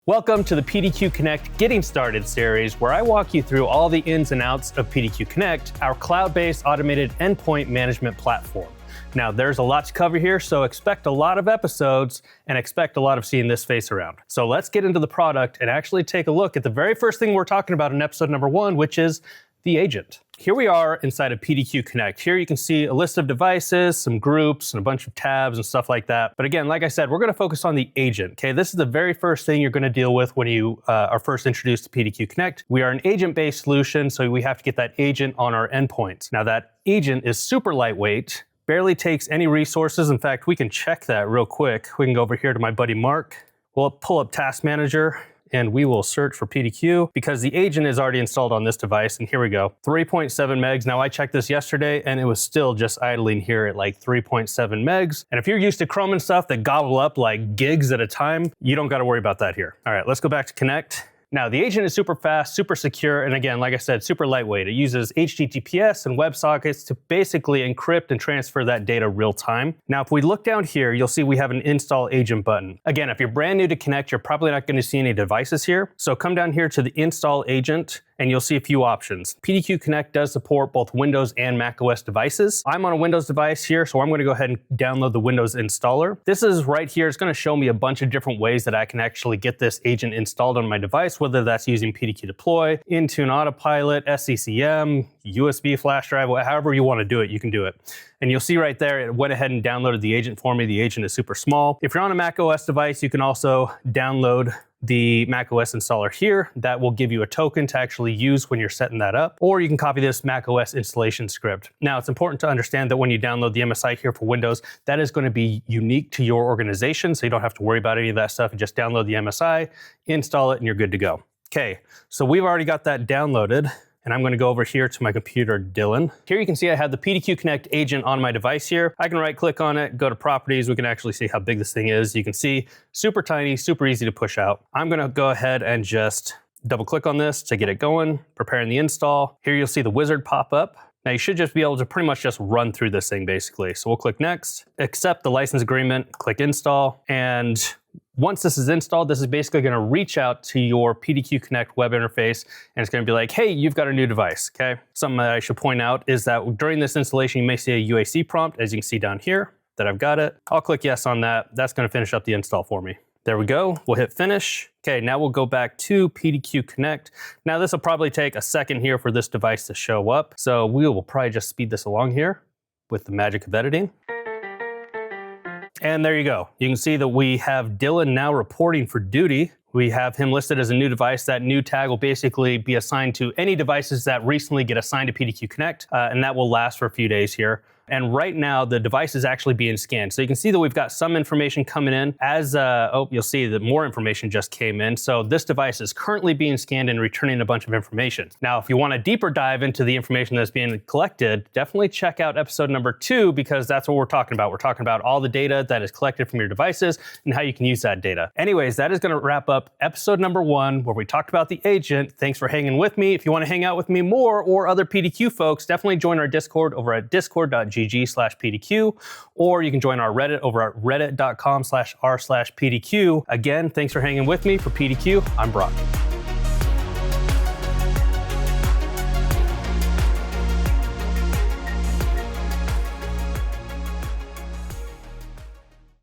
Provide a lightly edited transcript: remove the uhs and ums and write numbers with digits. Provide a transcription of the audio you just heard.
Welcome to the PDQ Connect Getting Started series, where I walk you through all the ins and outs of PDQ Connect, our cloud-based automated endpoint management platform. Now, there's a lot to cover here, so expect a lot of episodes and expect a lot of seeing this face around. So let's get into the product and actually take a look at the very first thing we're talking about in episode number 1, which is the agent. Here we are inside of PDQ Connect. Here you can see a list of devices, some groups, and a bunch of tabs and stuff like that. But again, like I said, we're going to focus on the agent. Okay, this is the very first thing you're going to deal with when you are first introduced to PDQ Connect. We are an agent-based solution, so we have to get that agent on our endpoints. Now that agent is super lightweight, barely takes any resources. In fact, we can check that real quick. We can go over here to my buddy Mark. We'll pull up Task Manager, and we will search for PDQ because the agent is already installed on this device. And here we go, 3.7 megs. Now I checked this yesterday and it was still just idling here at like 3.7 megs. And if you're used to Chrome and stuff that gobble up like gigs at a time, you don't got to worry about that here. All right, let's go back to Connect. Now, the agent is super fast, super secure, and again, like I said, super lightweight. It uses HTTPS and WebSockets to basically encrypt and transfer that data real time. Now, if we look down here, you'll see we have an Install Agent button. Again, if you're brand new to Connect, you're probably not going to see any devices here. So come down here to the Install Agent, and you'll see a few options. PDQ Connect does support both Windows and macOS devices. I'm on a Windows device here, so I'm going to go ahead and download the Windows installer. This is right here. It's going to show me a bunch of different ways that I can actually get this agent installed on my device, whether that's using PDQ Deploy, Intune Autopilot, SCCM, USB flash drive, however you want to do it, you can do it. And you'll see right there, it went ahead and downloaded the agent for me. The agent is super small. If you're on a macOS device, you can also download the macOS installer here. That will give you a token to actually use when you're setting that up, or you can copy this macOS installation script. Now, it's important to understand that when you download the MSI here for Windows, that is going to be unique to your organization, so you don't have to worry about any of that stuff. You just download the MSI, install it, and you're good to go. Okay, so we've already got that downloaded, and I'm going to go over here to my computer, Dylan. Here you can see I have the PDQ Connect agent on my device here. I can right click on it, go to properties. We can actually see how big this thing is. You can see super tiny, super easy to push out. I'm going to go ahead and just double click on this to get it going, preparing the install. Here you'll see the wizard pop up. Now you should just be able to pretty much just run through this thing basically. So we'll click next, accept the license agreement, click install, and once this is installed, this is basically going to reach out to your PDQ Connect web interface, and it's going to be like, hey, you've got a new device, okay? Something that I should point out is that during this installation, you may see a UAC prompt, as you can see down here, that I've got it. I'll click yes on that. That's going to finish up the install for me. There we go. We'll hit finish. Okay, now we'll go back to PDQ Connect. Now this will probably take a second here for this device to show up. So we will probably just speed this along here with the magic of editing. And there you go. You can see that we have Dylan now reporting for duty. We have him listed as a new device. That new tag will basically be assigned to any devices that recently get assigned to PDQ Connect, and that will last for a few days here. And right now, the device is actually being scanned. So you can see that we've got some information coming in as, you'll see that more information just came in. So this device is currently being scanned and returning a bunch of information. Now, if you want a deeper dive into the information that's being collected, definitely check out episode number 2, because that's what we're talking about. We're talking about all the data that is collected from your devices and how you can use that data. Anyways, that is gonna wrap up episode number 1, where we talked about the agent. Thanks for hanging with me. If you wanna hang out with me more or other PDQ folks, definitely join our Discord over at discord.gg/PDQ, or you can join our Reddit over at reddit.com/r/PDQ. Again, thanks for hanging with me. For PDQ, I'm Brock.